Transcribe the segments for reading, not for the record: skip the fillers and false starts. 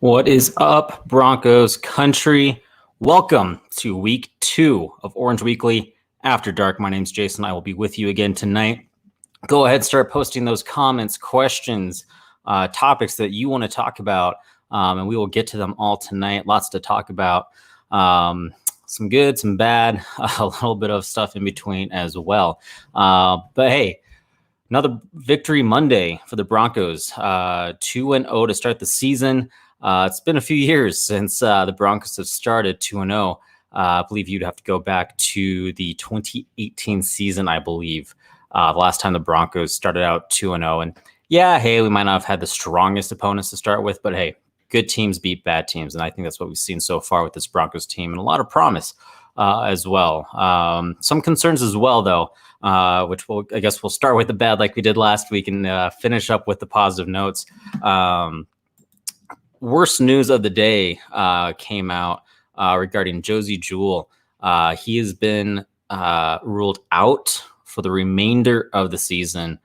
What is up, Broncos country? Welcome to week 2 of Orange Weekly After Dark. My name's Jason. I will be with you again tonight. Go ahead, start posting those comments, questions, topics that you want to talk about, and we will get to them all tonight. Lots to talk about. Some good, some bad, a little bit of stuff in between as well. But hey, another victory Monday for the Broncos. 2-0 to start the season. It's been a few years since the Broncos have started 2-0. I believe you'd have to go back to the 2018 season, I believe. The last time the Broncos started out 2-0. And yeah, hey, we might not have had the strongest opponents to start with, but hey, good teams beat bad teams. And I think that's what we've seen so far with this Broncos team, and a lot of promise as well. Some concerns as well, though, which I guess we'll start with the bad like we did last week and finish up with the positive notes. Worst news of the day came out regarding Josie Jewell. He has been ruled out for the remainder of the season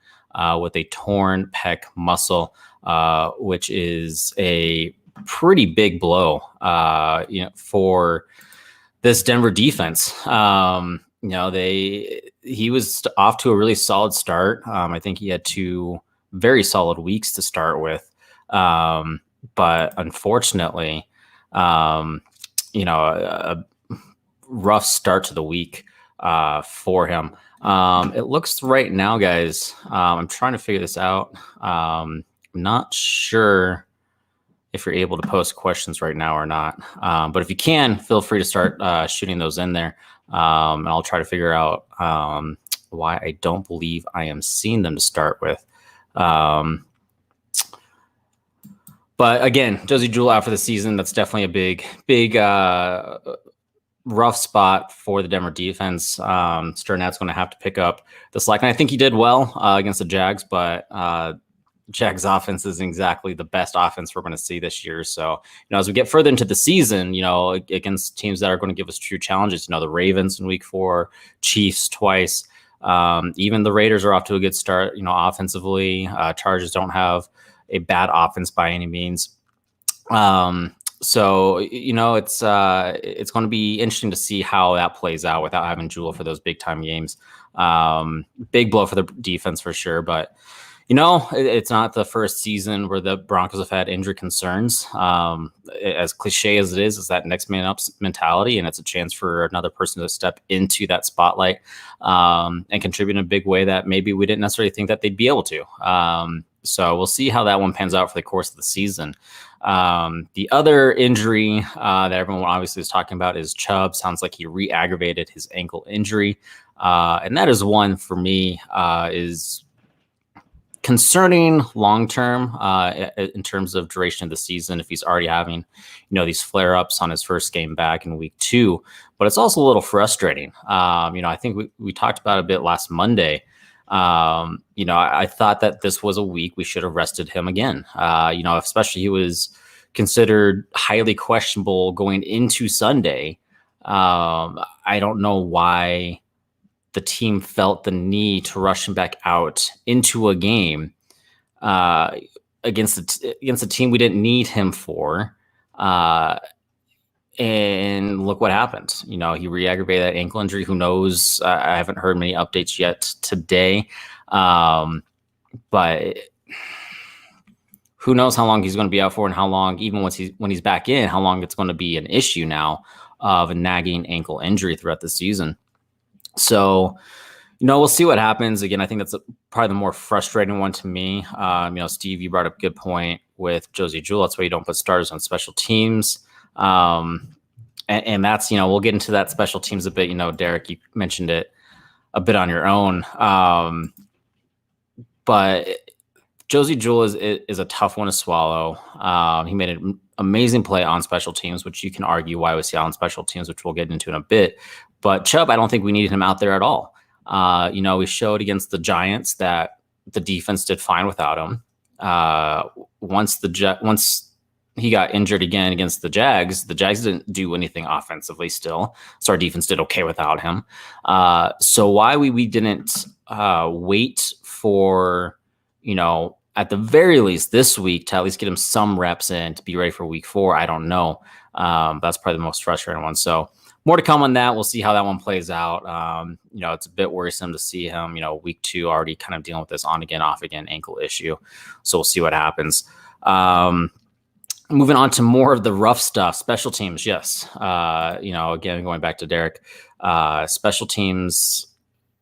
with a torn pec muscle, which is a pretty big blow, for this Denver defense. He was off to a really solid start. I think he had 2 very solid weeks to start with. But unfortunately, a rough start to the week for him. It looks right now, guys, I'm trying to figure this out. I'm not sure if you're able to post questions right now or not. But if you can, feel free to start shooting those in there. And I'll try to figure out why I don't believe I am seeing them to start with. But again, Josie Jewell out for the season. That's definitely a big rough spot for the Denver defense. Sternat's going to have to pick up the slack. And I think he did well against the Jags, but Jags offense isn't exactly the best offense we're going to see this year. So, as we get further into the season, against teams that are going to give us true challenges, the Ravens in week 4, Chiefs twice, even the Raiders are off to a good start, offensively. Chargers don't have a bad offense by any means. So, it's going to be interesting to see how that plays out without having Jewell for those big time games. Big blow for the defense for sure, but it's not the first season where the Broncos have had injury concerns. As cliche as it is that next man up mentality, and it's a chance for another person to step into that spotlight and contribute in a big way that maybe we didn't necessarily think that they'd be able to. So we'll see how that one pans out for the course of the season. The other injury that everyone obviously is talking about is Chubb. Sounds like he re-aggravated his ankle injury. And that is one for me is concerning long-term in terms of duration of the season, if he's already having, these flare-ups on his first game back in week 2. But it's also a little frustrating. I think we talked about it a bit last Monday. I thought that this was a week we should have rested him again. Especially he was considered highly questionable going into Sunday. I don't know why the team felt the need to rush him back out into a game against a team we didn't need him for. And look what happened. He re-aggravated that ankle injury. Who knows? I haven't heard many updates yet today. But who knows how long he's going to be out for, and how long, even when he's back in, how long it's going to be an issue now of a nagging ankle injury throughout the season. So, we'll see what happens. Again, I think that's probably the more frustrating one to me. Steve, you brought up a good point with Josie Jewell. That's why you don't put starters on special teams. And that's, we'll get into that special teams a bit. Derek, you mentioned it a bit on your own. But Josie Jewell is a tough one to swallow. He made an amazing play on special teams, which you can argue why we see on special teams, which we'll get into in a bit. But Chubb, I don't think we needed him out there at all. We showed against the Giants that the defense did fine without him. Once he got injured again against the Jags didn't do anything offensively still. So our defense did okay without him. So why we didn't wait for, at the very least this week to at least get him some reps in to be ready for week 4. I don't know. That's probably the most frustrating one. So more to come on that. We'll see how that one plays out. It's a bit worrisome to see him, week 2 already kind of dealing with this on again, off again ankle issue. So we'll see what happens. Moving on to more of the rough stuff, special teams. Yes. Again, going back to Derek, special teams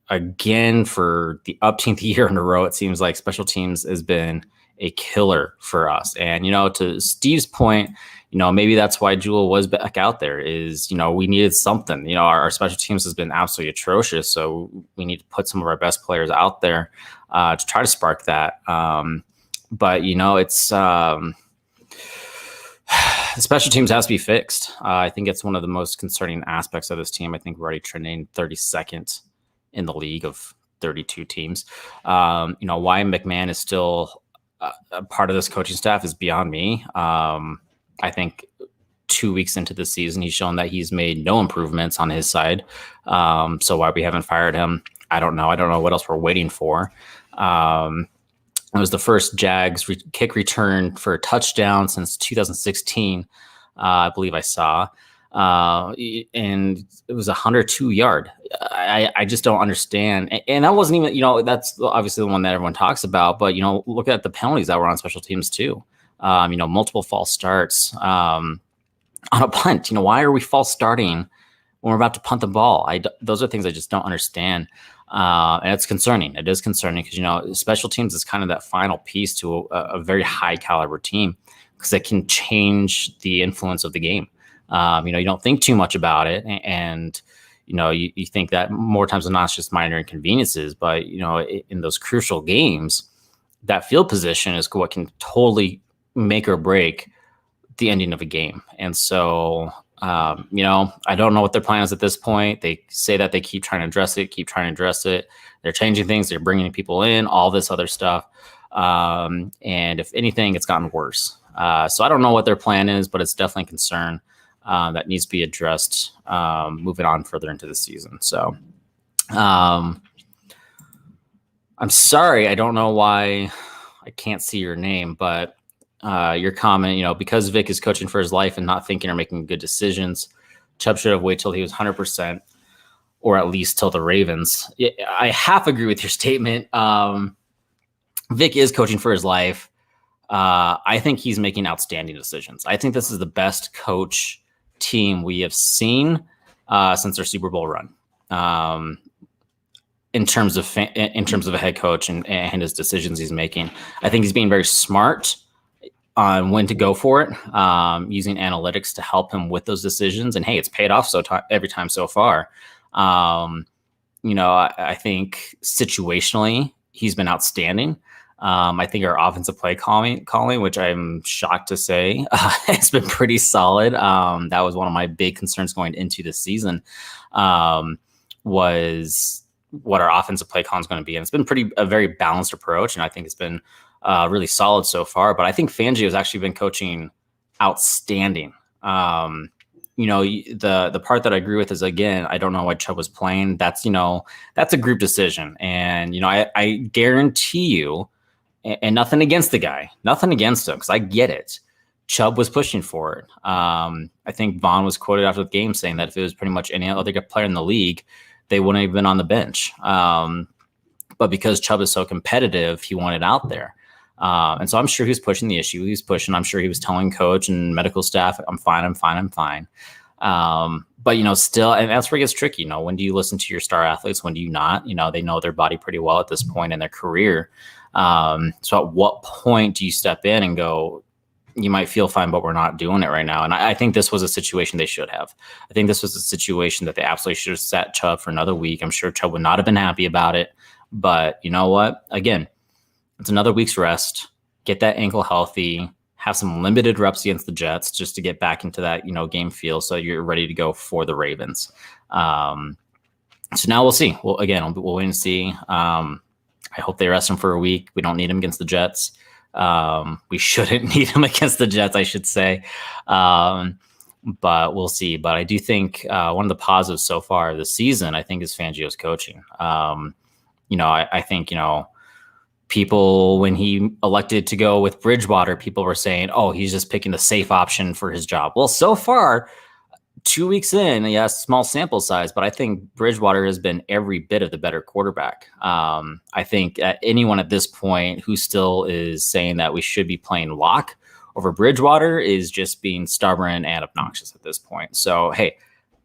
again for the upteenth year in a row. It seems like special teams has been a killer for us. And, to Steve's point, maybe that's why Jewell was back out there is, we needed something. Our special teams has been absolutely atrocious. So we need to put some of our best players out there to try to spark that. But, it's the special teams has to be fixed. I think it's one of the most concerning aspects of this team. I think we're already trending 32nd in the league of 32 teams. Why McMahon is still a part of this coaching staff is beyond me. I think 2 weeks into the season, he's shown that he's made no improvements on his side. So why we haven't fired him, I don't know. I don't know what else we're waiting for. It was the first Jags kick return for a touchdown since 2016, I believe I saw. And it was 102 yard. I just don't understand. And that wasn't even, that's obviously the one that everyone talks about, but, look at the penalties that were on special teams too. Multiple false starts on a punt. Why are we false starting when we're about to punt the ball? Those are things I just don't understand. And it's concerning. It is concerning because, special teams is kind of that final piece to a very high caliber team because it can change the influence of the game. You don't think too much about it. And you think that more times than not, it's just minor inconveniences. But, in those crucial games, that field position is what can totally make or break the ending of a game. And so, I don't know what their plan is at this point. They say that they keep trying to address it. They're changing things. They're bringing people in, all this other stuff. And if anything, it's gotten worse. So I don't know what their plan is, but it's definitely a concern that needs to be addressed moving on further into the season. So I'm sorry. I don't know why I can't see your name, but your comment, because Vic is coaching for his life and not thinking or making good decisions, Chubb should have waited till he was 100% or at least till the Ravens. I half agree with your statement. Vic is coaching for his life. I think he's making outstanding decisions. I think this is the best coach team we have seen since their Super Bowl run. In terms of a head coach and his decisions he's making, I think he's being very smart on when to go for it, using analytics to help him with those decisions. And hey, it's paid off every time so far. I think situationally he's been outstanding. I think our offensive play calling, which I'm shocked to say, has been pretty solid. That was one of my big concerns going into this season, was what our offensive play calling is going to be. And it's been a very balanced approach. And I think it's been really solid so far. But I think Fangio has actually been coaching outstanding. The part that I agree with is, again, I don't know why Chubb was playing. That's a group decision. And, I guarantee you, and nothing against the guy, nothing against him, because I get it. Chubb was pushing for it. I think Vaughn was quoted after the game saying that if it was pretty much any other player in the league, they wouldn't have been on the bench. But because Chubb is so competitive, he wanted out there. And so I'm sure he was pushing the issue. He was pushing. I'm sure he was telling coach and medical staff, I'm fine. But, still, and that's where it gets tricky. When do you listen to your star athletes? When do you not? They know their body pretty well at this point in their career. So at what point do you step in and go, you might feel fine, but we're not doing it right now? And I think this was a situation they should have. I think this was a situation that they absolutely should have sat Chubb for another week. I'm sure Chubb would not have been happy about it. But you know what? Again, it's another week's rest. Get that ankle healthy. Have some limited reps against the Jets just to get back into that, game feel so you're ready to go for the Ravens. So now we'll see. We'll wait and see. I hope they rest him for a week. We don't need him against the Jets. We shouldn't need him against the Jets, I should say. But we'll see. But I do think one of the positives so far this season, I think, is Fangio's coaching. I think, people, when he elected to go with Bridgewater, people were saying, oh, he's just picking the safe option for his job. Well, so far, 2 weeks in, yes, small sample size, but I think Bridgewater has been every bit of the better quarterback. I think anyone at this point who still is saying that we should be playing lock over Bridgewater is just being stubborn and obnoxious at this point. So, hey,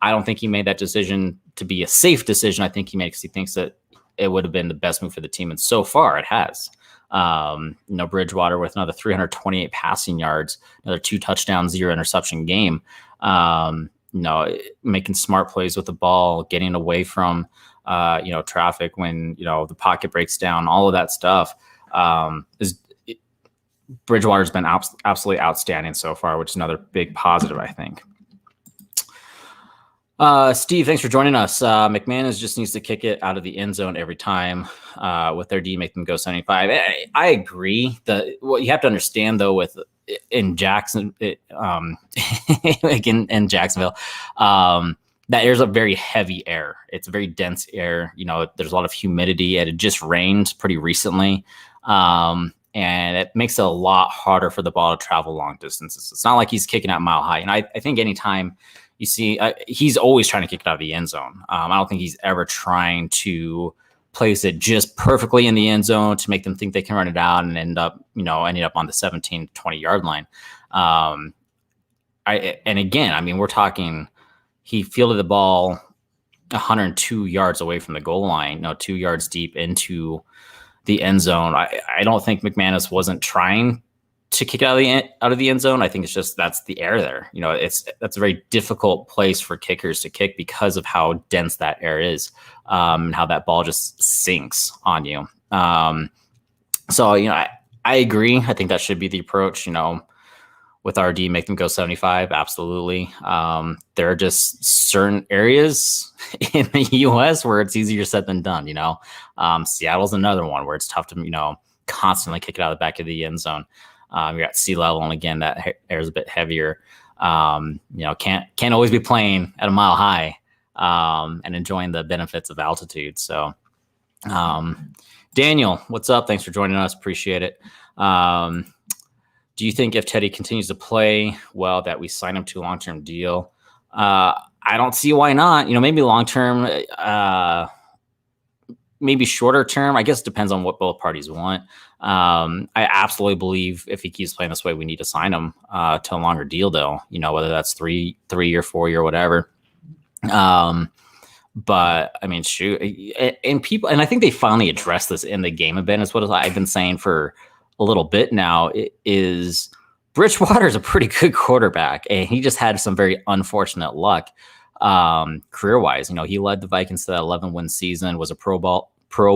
I don't think he made that decision to be a safe decision. I think he makes, he thinks that it would have been the best move for the team. And so far it has. Bridgewater with another 328 passing yards, another 2 touchdowns, 0 interception game. Making smart plays with the ball, getting away from, traffic when, the pocket breaks down, all of that stuff. Bridgewater's been absolutely outstanding so far, which is another big positive, I think. Steve, thanks for joining us. McManus just needs to kick it out of the end zone every time with their D, make them go 75. I agree. What you have to understand, though, in Jackson, in Jacksonville, that air's a very heavy air. It's a very dense air. There's a lot of humidity, and it just rained pretty recently. And it makes it a lot harder for the ball to travel long distances. It's not like he's kicking out mile high. And I think anytime you see, he's always trying to kick it out of the end zone. I don't think he's ever trying to place it just perfectly in the end zone to make them think they can run it out and ending up on the 17, 20 yard line. We're talking, he fielded the ball 102 yards away from the goal line, 2 yards deep into the end zone. I don't think McManus wasn't trying to kick out of the end zone. I think it's just, that's the air there. That's a very difficult place for kickers to kick because of how dense that air is, and how that ball just sinks on you. I agree. I think that should be the approach, with RD, make them go 75. Absolutely. There are just certain areas in the US where it's easier said than done. Seattle's another one where it's tough to, constantly kick it out of the back of the end zone. You're at sea level, and again, that air is a bit heavier. Can't always be playing at a mile high, and enjoying the benefits of altitude. So, Daniel, what's up? Thanks for joining us. Appreciate it. Do you think if Teddy continues to play well that we sign him to a long-term deal? I don't see why not. Maybe long-term, maybe shorter term. I guess it depends on what both parties want. I absolutely believe if he keeps playing this way, we need to sign him to a longer deal, though. Whether that's 3 or 4 year, whatever. But I mean, shoot, and people, and I think they finally addressed this in the game a bit. It's what I've been saying for a little bit now. It is Bridgewater is a pretty good quarterback, and he just had some very unfortunate luck career-wise. He led the Vikings to that 11-win season, was a Pro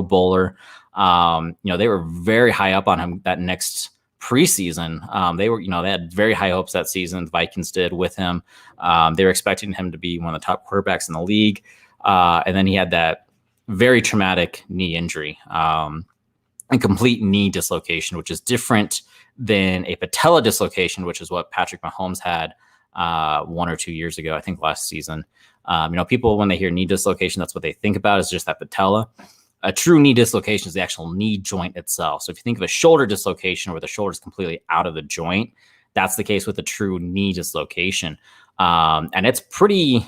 Bowler. They were very high up on him that next preseason. They had very high hopes that season. The Vikings did with him. They were expecting him to be one of the top quarterbacks in the league. And then he had that very traumatic knee injury, and complete knee dislocation, which is different than a patella dislocation, which is what Patrick Mahomes had 1 or 2 years ago, I think last season. People, when they hear knee dislocation, that's what they think about, is just that patella. A true knee dislocation is the actual knee joint itself. So if you think of a shoulder dislocation where the shoulder is completely out of the joint, that's the case with a true knee dislocation. And it's pretty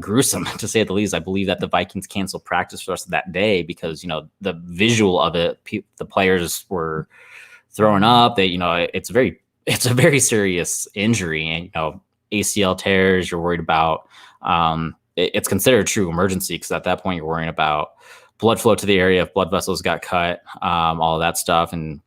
gruesome, to say the least. I believe that the Vikings canceled practice for the rest of that day because, the visual of it, the players were throwing up. It's a very serious injury, and, ACL tears, you're worried about. It's considered a true emergency because at that point you're worrying about blood flow to the area, if blood vessels got cut, all of that stuff. And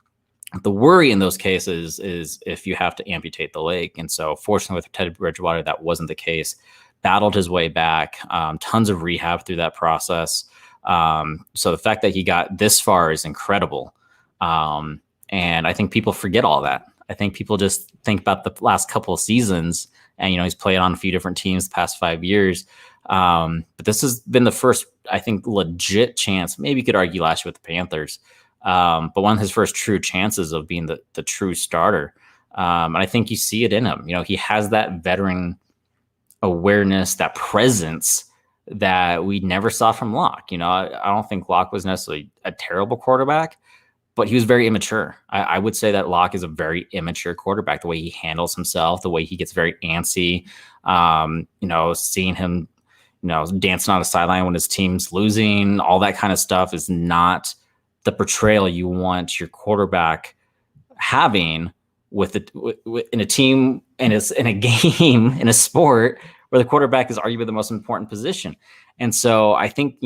the worry in those cases is if you have to amputate the leg. And so fortunately with Teddy Bridgewater, that wasn't the case. Battled his way back, tons of rehab through that process. So the fact that he got this far is incredible. And I think people forget all that. I think people just think about the last couple of seasons, and, he's played on a few different teams the past 5 years. But this has been the first, I think, legit chance. Maybe you could argue last year with the Panthers, but one of his first true chances of being the true starter. And I think you see it in him. He has that veteran awareness, that presence that we never saw from Locke. I don't think Locke was necessarily a terrible quarterback, but he was very immature. I would say that Locke is a very immature quarterback, the way he handles himself, the way he gets very antsy. Seeing him, dancing on the sideline when his team's losing, all that kind of stuff is not the portrayal you want your quarterback having in a team, in a game, in a sport where the quarterback is arguably the most important position. And so I think,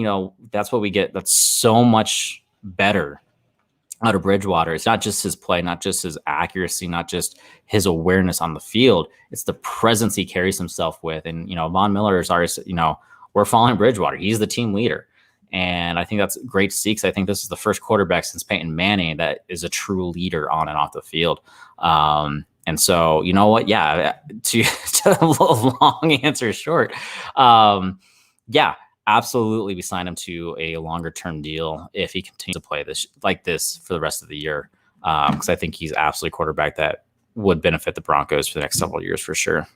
that's what we get. That's so much better out of Bridgewater. It's not just his play, not just his accuracy, not just his awareness on the field. It's the presence he carries himself with. And, Von Miller is always, we're following Bridgewater. He's the team leader. And I think that's great to see, because I think this is the first quarterback since Peyton Manning that is a true leader on and off the field. And so, you know what? Yeah, to a long answer short, yeah, absolutely, we signed him to a longer-term deal if he continues to play this for the rest of the year, because I think he's absolutely a quarterback that would benefit the Broncos for the next several years for sure.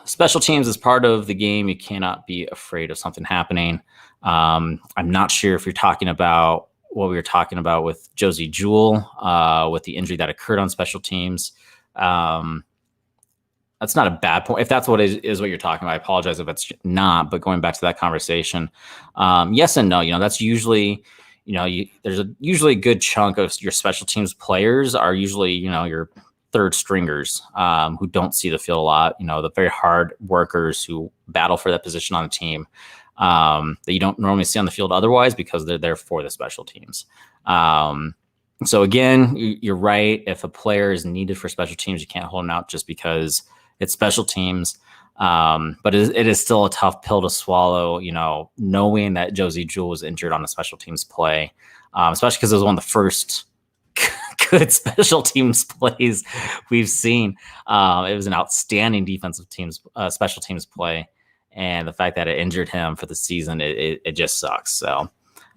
Special teams is part of the game. You cannot be afraid of something happening. I'm not sure if you're talking about what we were talking about with Josie Jewell, with the injury that occurred on special teams. That's not a bad point. If that's what is what you're talking about, I apologize if it's not. But going back to that conversation, yes and no. That's usually, there's usually a good chunk of your special teams players are usually, your third stringers who don't see the field a lot. The very hard workers who battle for that position on the team that you don't normally see on the field otherwise, because they're there for the special teams. So again, you're right. If a player is needed for special teams, you can't hold him out just because it's special teams. But it is still a tough pill to swallow, knowing that Josie Jewell was injured on a special teams play, especially because it was one of the first good special teams plays we've seen. It was an outstanding special teams play. And the fact that it injured him for the season, it just sucks. So,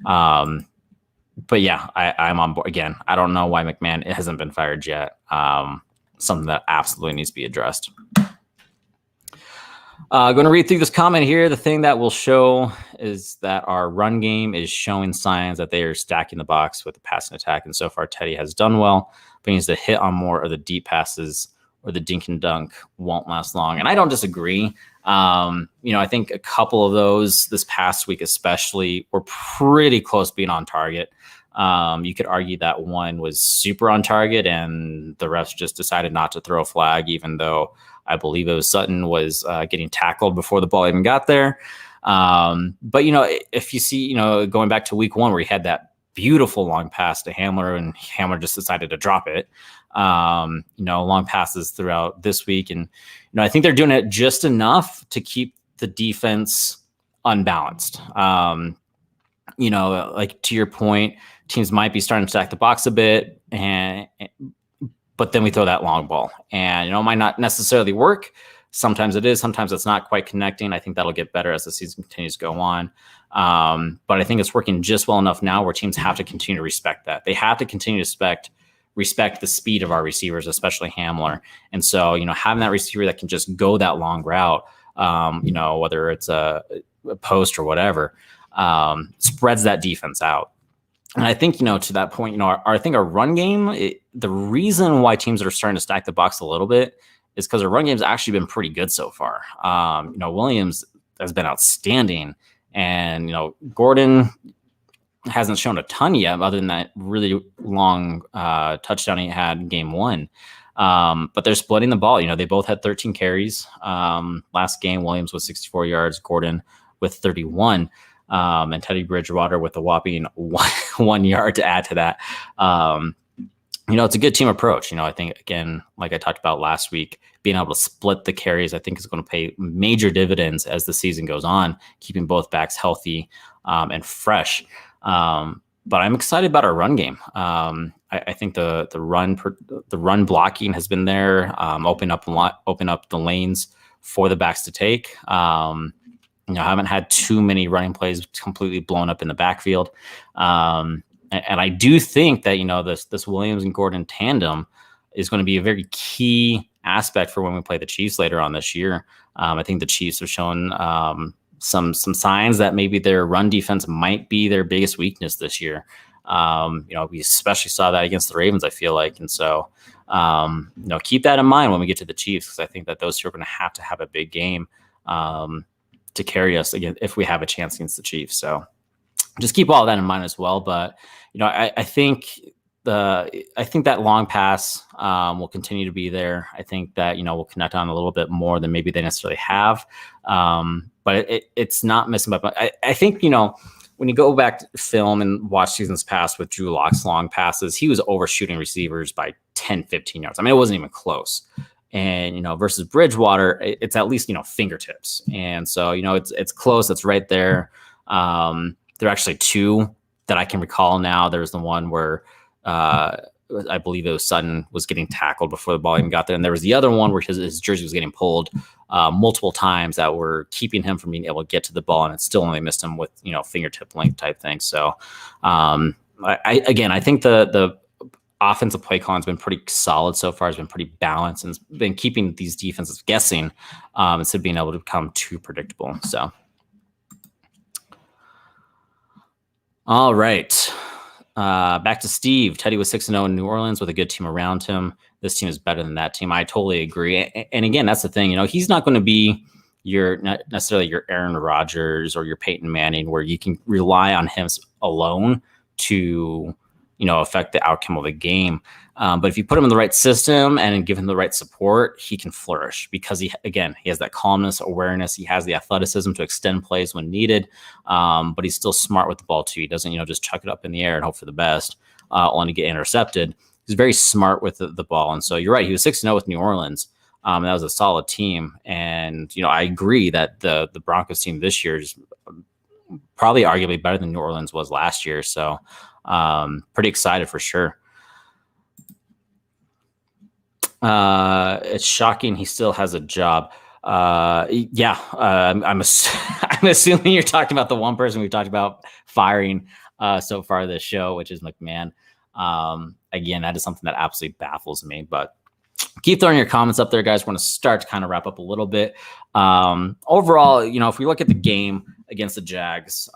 but yeah, I'm on board. Again, I don't know why McMahon hasn't been fired yet. Something that absolutely needs to be addressed. Going to read through this comment here. The thing that will show is that our run game is showing signs that they are stacking the box with the passing attack. And so far, Teddy has done well, but he needs to hit on more of the deep passes, or the dink and dunk won't last long. And I don't disagree. I think a couple of those this past week especially were pretty close being on target. You could argue that one was super on target and the refs just decided not to throw a flag, even though I believe it was Sutton was getting tackled before the ball even got there. But, if you see, going back to week one where he had that beautiful long pass to Hamler and Hamler just decided to drop it, long passes throughout this week. And, I think they're doing it just enough to keep the defense unbalanced. Like to your point, teams might be starting to stack the box a bit, but then we throw that long ball and, it might not necessarily work. Sometimes it is, sometimes it's not quite connecting. I think that'll get better as the season continues to go on. But I think it's working just well enough now where teams have to continue to respect that. They have to continue to respect the speed of our receivers, especially Hamler. And so, having that receiver that can just go that long route, whether it's a post or whatever, spreads that defense out. And I think, to that point, I think our run game, the reason why teams are starting to stack the box a little bit is because our run game's actually been pretty good so far. Williams has been outstanding, and, Gordon hasn't shown a ton yet other than that really long touchdown he had in game one. But they're splitting the ball. They both had 13 carries. Last game, Williams was 64 yards, Gordon with 31. And Teddy Bridgewater with a whopping 1 yard to add to that. It's a good team approach. I think, again, like I talked about last week, being able to split the carries, I think is going to pay major dividends as the season goes on, keeping both backs healthy and fresh. But I'm excited about our run game. I think the run blocking has been there, open up the lanes for the backs to take. I haven't had too many running plays completely blown up in the backfield. And I do think that, this Williams and Gordon tandem is going to be a very key aspect for when we play the Chiefs later on this year. I think the Chiefs have shown some signs that maybe their run defense might be their biggest weakness this year. We especially saw that against the Ravens, I feel like. And so, keep that in mind when we get to the Chiefs, because I think that those two are going to have a big game to carry us again if we have a chance against the Chiefs. So just keep all that in mind as well. But, I think that long pass will continue to be there. I think that, we'll connect on a little bit more than maybe they necessarily have. But it's not missing. But I think, when you go back to film and watch seasons past with Drew Lock's long passes, he was overshooting receivers by 10, 15 yards. I mean, it wasn't even close. And, versus Bridgewater, it's at least, fingertips. And so, it's close. It's right there. There are actually two that I can recall now. There was the one where I believe it was Sutton was getting tackled before the ball even got there. And there was the other one where his jersey was getting pulled multiple times that were keeping him from being able to get to the ball, and it still only missed him with, fingertip length type thing. So I think the offensive play calling has been pretty solid so far. It's been pretty balanced and it's been keeping these defenses guessing instead of being able to become too predictable. So, all right. Back to Steve. Teddy was 6-0 in New Orleans with a good team around him. This team is better than that team. I totally agree. And again, that's the thing. He's not going to be not necessarily your Aaron Rodgers or your Peyton Manning, where you can rely on him alone to, affect the outcome of a game. But if you put him in the right system and give him the right support, he can flourish because he has that calmness, awareness. He has the athleticism to extend plays when needed. But he's still smart with the ball too. He doesn't, just chuck it up in the air and hope for the best, only to get intercepted. He's very smart with the ball. And so you're right. He was 6-0 with New Orleans. That was a solid team. And, I agree that the Broncos team this year is probably arguably better than New Orleans was last year. So pretty excited for sure. It's shocking he still has a job. I'm assuming you're talking about the one person we talked about firing so far this show, which is McMahon. Again, that is something that absolutely baffles me, but keep throwing your comments up there, guys. We're going to start to kind of wrap up a little bit. Overall, if we look at the game against the Jags,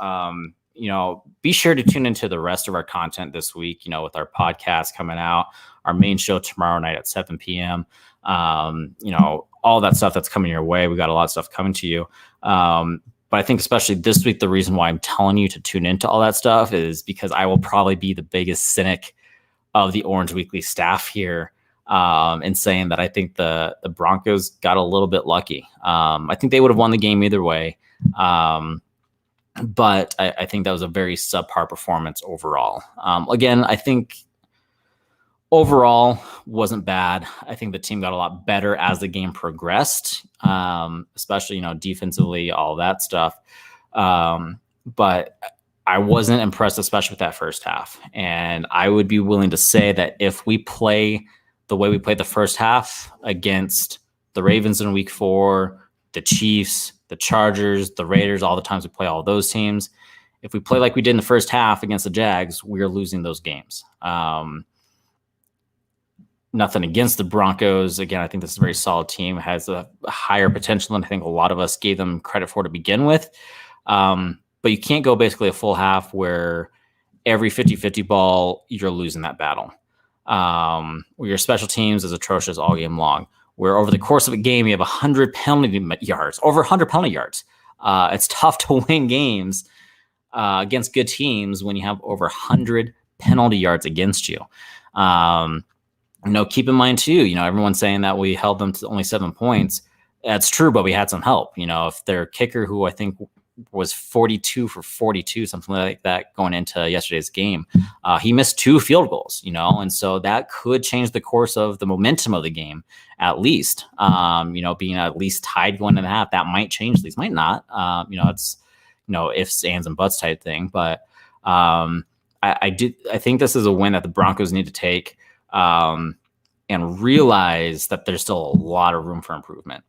be sure to tune into the rest of our content this week, with our podcast coming out, our main show tomorrow night at 7 p.m. All that stuff that's coming your way. We got a lot of stuff coming to you. But I think especially this week, the reason why I'm telling you to tune into all that stuff is because I will probably be the biggest cynic of the Orange Weekly staff here in saying that I think the Broncos got a little bit lucky. I think they would have won the game either way. But I think that was a very subpar performance overall. Again, I think overall wasn't bad. I think the team got a lot better as the game progressed, especially, defensively, all that stuff. But I wasn't impressed, especially with that first half. And I would be willing to say that if we play the way we played the first half against the Ravens in week 4, the Chiefs, the Chargers, the Raiders, all the times we play all those teams, if we play like we did in the first half against the Jags, we're losing those games. Nothing against the Broncos. Again, I think this is a very solid team, has a higher potential than I think a lot of us gave them credit for to begin with. But you can't go basically a full half where every 50-50 ball, you're losing that battle. Where your special teams is atrocious all game long, where over the course of a game, you have 100 penalty yards, over 100 penalty yards. It's tough to win games against good teams when you have over 100 penalty yards against you. Keep in mind too, everyone's saying that we held them to only 7 points. That's true, but we had some help. If their kicker, who I think was 42 for 42, something like that going into yesterday's game, he missed 2 field goals, and so that could change the course of the momentum of the game, at least, being at least tied going into the half. That might change these, might not, it's, ifs, ands, and buts type thing. But I think this is a win that the Broncos need to take, and realize that there's still a lot of room for improvement.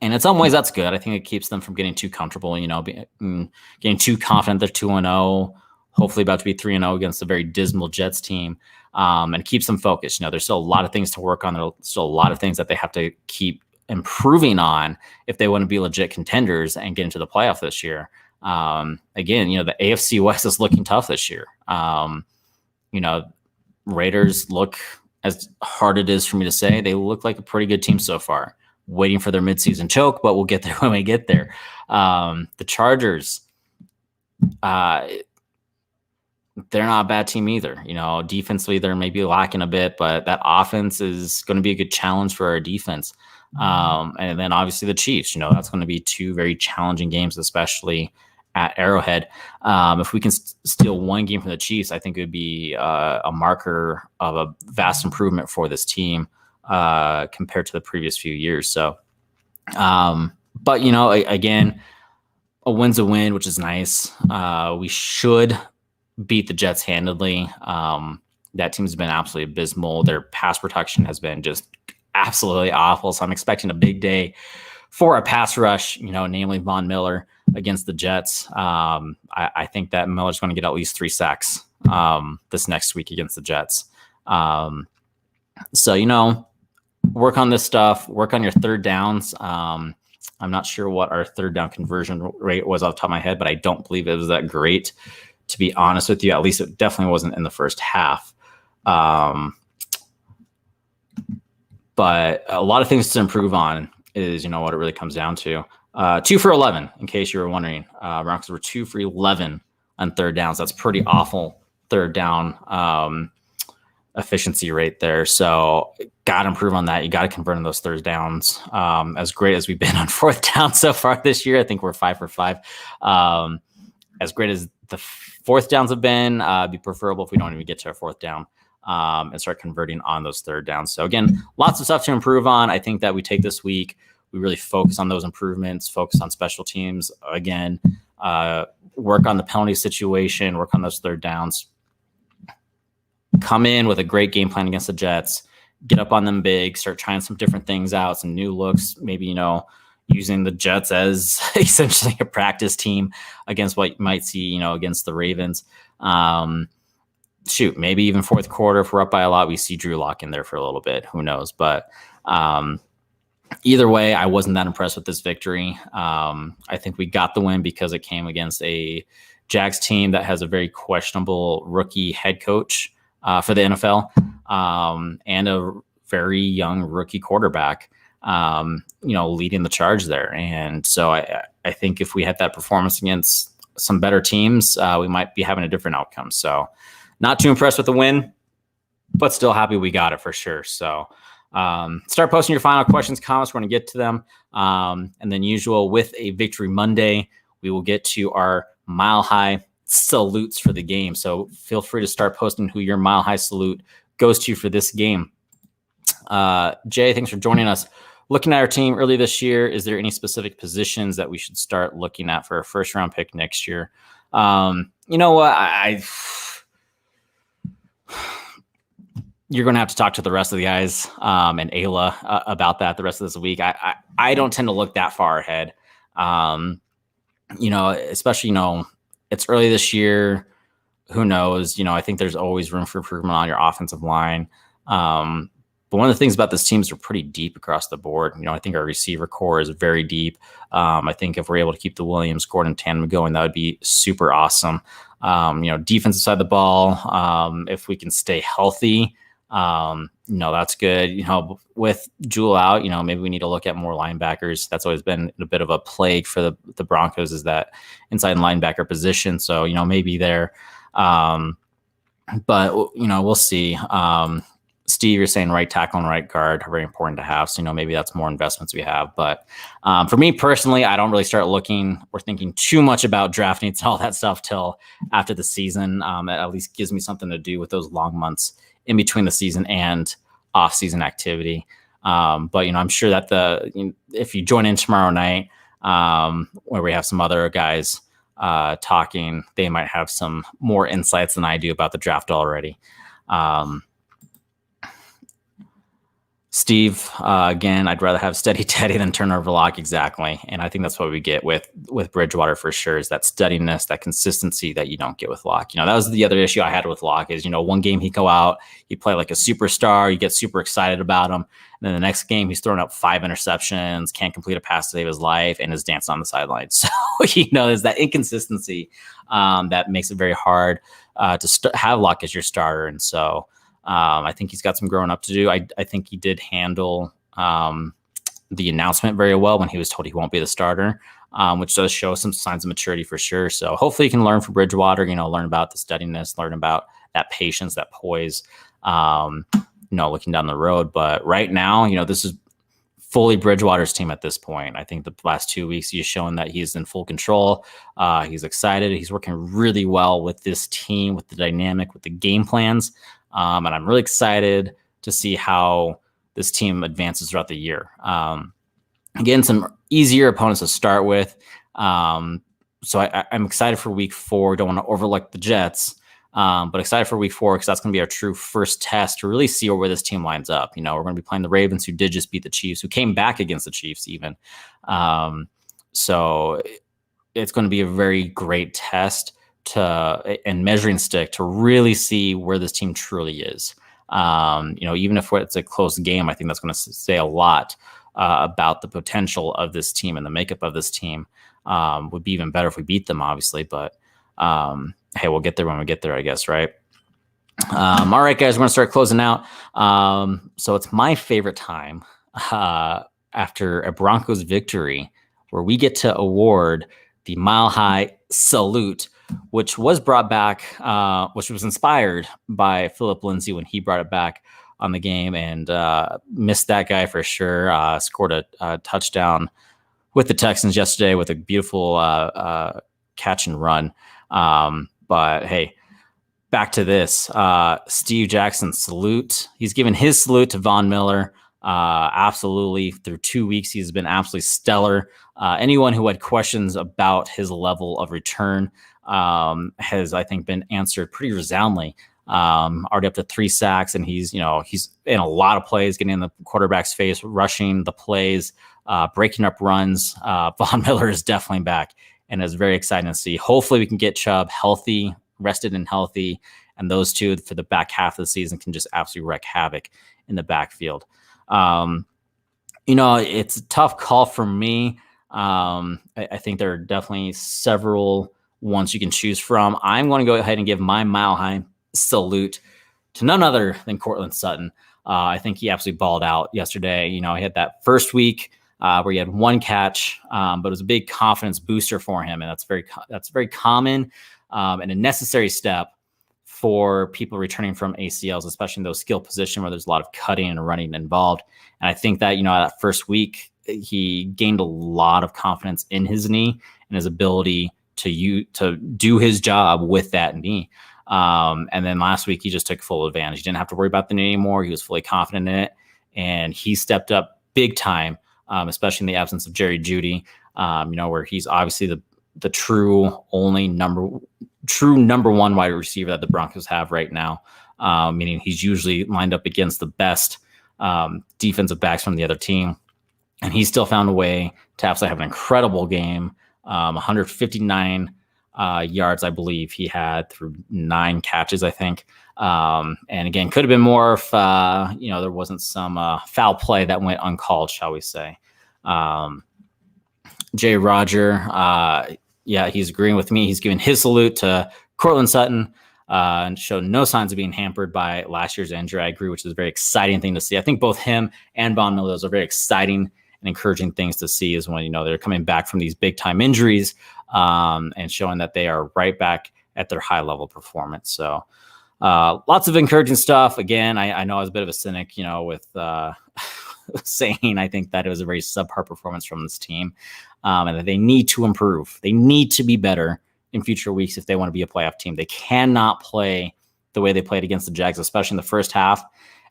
And in some ways, that's good. I think it keeps them from getting too comfortable, getting too confident. They're 2-0, hopefully about to be 3-0 against a very dismal Jets team, and keeps them focused. There's still a lot of things to work on. There's still a lot of things that they have to keep improving on if they want to be legit contenders and get into the playoff this year. Again, the AFC West is looking tough this year. Raiders look, as hard it is for me to say, they look like a pretty good team so far. Waiting for their midseason choke, but we'll get there when we get there. The Chargers, they're not a bad team either. Defensively, they're maybe lacking a bit, but that offense is going to be a good challenge for our defense. And then obviously the Chiefs, that's going to be two very challenging games, especially at Arrowhead. If we can steal one game from the Chiefs, I think it would be a marker of a vast improvement for this team compared to the previous few years. So, but again, a win's a win, which is nice. We should beat the Jets handedly. That team's been absolutely abysmal. Their pass protection has been just absolutely awful. So I'm expecting a big day for a pass rush, namely Von Miller against the Jets. I think that Miller's going to get at least 3 sacks this next week against the Jets. So, work on this stuff, work on your third downs. I'm not sure what our third down conversion rate was off the top of my head, but I don't believe it was that great, to be honest with you. At least it definitely wasn't in the first half. But a lot of things to improve on is, what it really comes down to. 2 for 11, in case you were wondering. Broncos were 2 for 11 on third downs. That's pretty awful third down efficiency rate there. So got to improve on that. You got to convert on those third downs. As great as we've been on fourth down so far this year, I think we're 5 for 5. As great as the fourth downs have been, it'd be preferable if we don't even get to our fourth down and start converting on those third downs. So again, lots of stuff to improve on. I think that we take this week, we really focus on those improvements, focus on special teams again, work on the penalty situation, work on those third downs, come in with a great game plan against the Jets, get up on them big, start trying some different things out, some new looks, maybe, using the Jets as essentially a practice team against what you might see, against the Ravens. Maybe even fourth quarter, if we're up by a lot, we see Drew Lock in there for a little bit. Who knows? But either way, I wasn't that impressed with this victory. I think we got the win because it came against a Jags team that has a very questionable rookie head coach for the NFL and a very young rookie quarterback, leading the charge there. And so I think if we had that performance against some better teams, we might be having a different outcome. So not too impressed with the win, but still happy we got it for sure. So start posting your final questions, comments. We're going to get to them. And then usual with a Victory Monday, we will get to our Mile High salutes for the game. So feel free to start posting who your Mile High salute goes to for this game. Jay, thanks for joining us. Looking at our team early this year, is there any specific positions that we should start looking at for a first round pick next year? You know what? You're going to have to talk to the rest of the guys and Ayla about that the rest of this week. I don't tend to look that far ahead. Especially, it's early this year. Who knows? I think there's always room for improvement on your offensive line. But one of the things about this team is we're pretty deep across the board. I think our receiver core is very deep. I think if we're able to keep the Williams, Gordon tandem going, that would be super awesome. Defensive side of the ball, if we can stay healthy, that's good. With Jewell out, maybe we need to look at more linebackers. That's always been a bit of a plague for the Broncos, is that inside linebacker position. So, maybe there. But, we'll see. Steve, you're saying right tackle and right guard are very important to have. So, maybe that's more investments we have. But for me personally, I don't really start looking or thinking too much about draft needs and all that stuff till after the season. It at least gives me something to do with those long months in between the season and off-season activity. But, I'm sure that if you join in tomorrow night where we have some other guys talking, they might have some more insights than I do about the draft already. Steve, again, I'd rather have steady Teddy than turnover Lock, exactly. And I think that's what we get with Bridgewater for sure, is that steadiness, that consistency that you don't get with Lock. That was the other issue I had with Lock is, one game he'd go out, he'd play like a superstar, you get super excited about him. And then the next game, he's throwing up 5 interceptions, can't complete a pass to save his life, and is dancing on the sidelines. So, there's that inconsistency that makes it very hard to have Lock as your starter. And so, I think he's got some growing up to do. I think he did handle the announcement very well when he was told he won't be the starter, which does show some signs of maturity for sure. So hopefully he can learn from Bridgewater, learn about the steadiness, learn about that patience, that poise, looking down the road. But right now, this is fully Bridgewater's team at this point. I think the last 2 weeks he's shown that he's in full control. He's excited. He's working really well with this team, with the dynamic, with the game plans. And I'm really excited to see how this team advances throughout the year. Again, some easier opponents to start with. So I'm excited for week 4. Don't want to overlook the Jets, but excited for week 4 because that's going to be our true first test to really see where this team lines up. We're going to be playing the Ravens, who did just beat the Chiefs, who came back against the Chiefs even. So it's going to be a very great test and measuring stick to really see where this team truly is. Even if it's a close game, I think that's going to say a lot about the potential of this team and the makeup of this team. Would be even better if we beat them, obviously, but hey, we'll get there when we get there, I guess, right? All right, guys, we're going to start closing out. So it's my favorite time after a Broncos victory where we get to award the Mile High Salute, which was brought back, which was inspired by Philip Lindsay when he brought it back on the game, and missed that guy for sure. Scored a touchdown with the Texans yesterday with a beautiful catch and run. But hey, back to this. Steve Jackson salute. He's given his salute to Von Miller. Absolutely. Through 2 weeks, he's been absolutely stellar. Anyone who had questions about his level of return has, I think, been answered pretty resoundingly. Already up to 3 sacks, and he's in a lot of plays, getting in the quarterback's face, rushing the plays, breaking up runs. Von Miller is definitely back, and it's very exciting to see. Hopefully we can get Chubb healthy, rested and healthy, and those two for the back half of the season can just absolutely wreak havoc in the backfield. It's a tough call for me. I think there are definitely several ones you can choose from. I'm going to go ahead and give my Mile High salute to none other than Cortland Sutton. I think he absolutely balled out yesterday. He had that first week where he had 1 catch, but it was a big confidence booster for him, and that's very common and a necessary step for people returning from ACLs, especially in those skill positions where there's a lot of cutting and running involved. And I think that that first week he gained a lot of confidence in his knee and his ability to do his job with that knee. And then last week, he just took full advantage. He didn't have to worry about the knee anymore. He was fully confident in it, and he stepped up big time, especially in the absence of Jerry Jeudy, where he's obviously the true number 1 wide receiver that the Broncos have right now, meaning he's usually lined up against the best defensive backs from the other team. And he still found a way to absolutely have an incredible game, 159 yards, I believe he had through 9 catches, I think. And again, could have been more if, there wasn't some foul play that went uncalled, shall we say. Jay Roger, he's agreeing with me. He's giving his salute to Cortland Sutton and showed no signs of being hampered by last year's injury. I agree, which is a very exciting thing to see. I think both him and Von Miller, those are very exciting and encouraging things to see, is when, they're coming back from these big time injuries and showing that they are right back at their high level performance. So lots of encouraging stuff. Again, I know I was a bit of a cynic, with saying I think that it was a very subpar performance from this team, and that they need to improve. They need to be better in future weeks if they want to be a playoff team. They cannot play the way they played against the Jags, especially in the first half,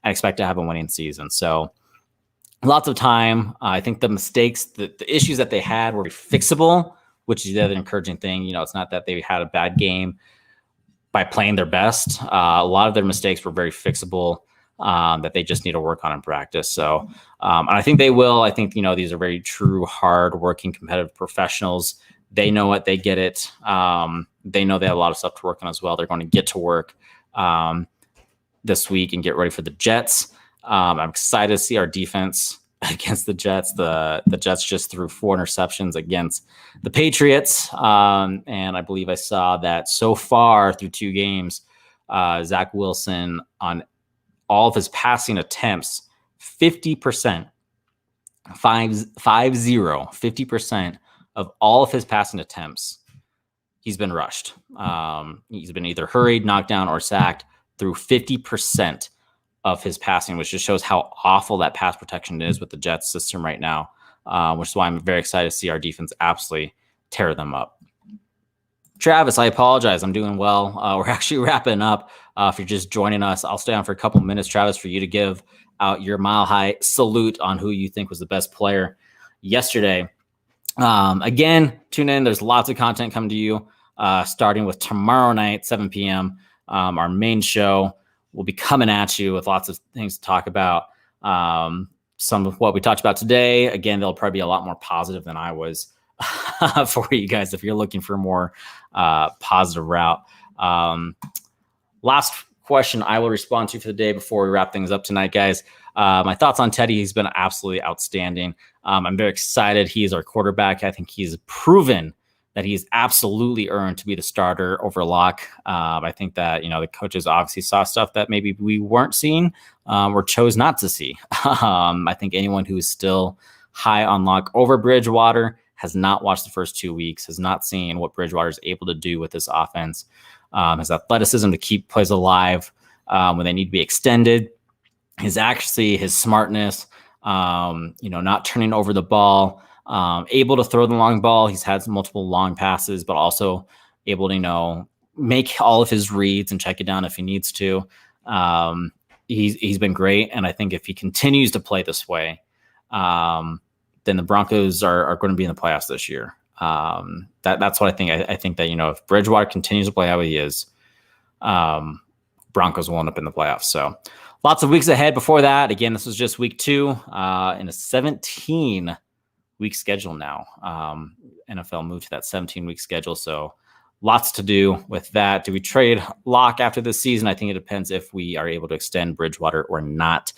and expect to have a winning season. So lots of time. I think the mistakes, the issues that they had were fixable, which is the other encouraging thing. It's not that they had a bad game by playing their best. A lot of their mistakes were very fixable. that they just need to work on in practice. So, and I think they will. I think, these are very true, hard-working, competitive professionals. They know it. They get it. They know they have a lot of stuff to work on as well. They're going to get to work this week and get ready for the Jets. I'm excited to see our defense against the Jets. The Jets just threw 4 interceptions against the Patriots. And I believe I saw that so far through 2 games, Zach Wilson, on all of his passing attempts, 50%, 50% of all of his passing attempts, he's been rushed. He's been either hurried, knocked down, or sacked through 50% of his passing, which just shows how awful that pass protection is with the Jets system right now, which is why I'm very excited to see our defense absolutely tear them up. Travis, I apologize. I'm doing well. We're actually wrapping up. If you're just joining us, I'll stay on for a couple minutes, Travis, for you to give out your mile-high salute on who you think was the best player yesterday. Again, tune in. There's lots of content coming to you, starting with tomorrow night, 7 p.m., our main show. We'll be coming at you with lots of things to talk about. Some of what we talked about today, again, they'll probably be a lot more positive than I was for you guys if you're looking for a more positive route. Last question I will respond to for the day before we wrap things up tonight, guys. My thoughts on Teddy. He's been absolutely outstanding. I'm very excited. He's our quarterback. I think he's proven that he's absolutely earned to be the starter over Locke. I think that, the coaches obviously saw stuff that maybe we weren't seeing or chose not to see. I think anyone who is still high on Locke over Bridgewater has not watched the first 2 weeks, has not seen what Bridgewater is able to do with this offense, his athleticism to keep plays alive when they need to be extended, his accuracy, his smartness, not turning over the ball, able to throw the long ball. He's had multiple long passes, but also able to, make all of his reads and check it down if he needs to. He's been great. And I think if he continues to play this way, then the Broncos are going to be in the playoffs this year. That's what I think. I think that, if Bridgewater continues to play how he is, Broncos will end up in the playoffs. So lots of weeks ahead before that. Again, this was just week 2 in a 17-week schedule now. NFL moved to that 17-week schedule. So lots to do with that. Do we trade Locke after this season? I think it depends if we are able to extend Bridgewater or not.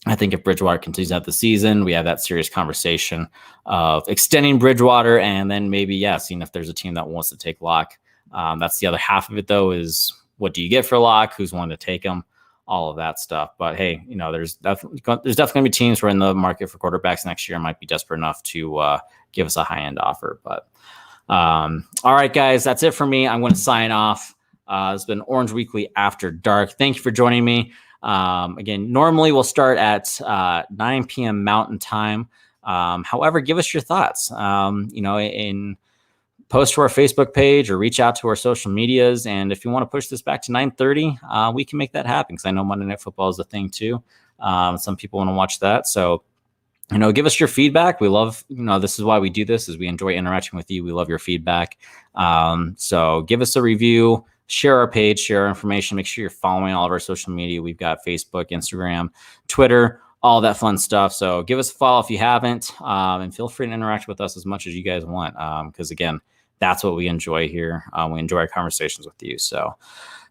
I think if Bridgewater continues out the season, we have that serious conversation of extending Bridgewater and then maybe, seeing if there's a team that wants to take Locke. That's the other half of it, though, is what do you get for Locke? Who's willing to take him? All of that stuff. But hey, there's definitely going to be teams who are in the market for quarterbacks next year and might be desperate enough to give us a high-end offer. But all right, guys, that's it for me. I'm going to sign off. It's been Orange Weekly After Dark. Thank you for joining me. Again, normally we'll start at 9 p.m. Mountain Time. However, give us your thoughts, in post to our Facebook page or reach out to our social medias. And if you want to push this back to 9:30, we can make that happen because I know Monday Night Football is a thing too. Some people want to watch that. So, give us your feedback. We love, this is why we do this, is we enjoy interacting with you. We love your feedback. So give us a review. Share our page, share our information. Make sure you're following all of our social media. We've got Facebook, Instagram, Twitter, all that fun stuff. So give us a follow if you haven't, and feel free to interact with us as much as you guys want. Because again, that's what we enjoy here. We enjoy our conversations with you. So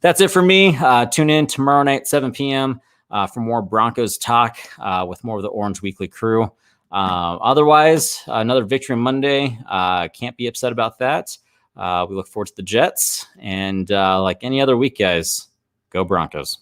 that's it for me. Tune in tomorrow night, 7 p.m. For more Broncos talk with more of the Orange Weekly crew. Otherwise, another victory Monday. Can't be upset about that. We look forward to the Jets. And like any other week, guys, go Broncos.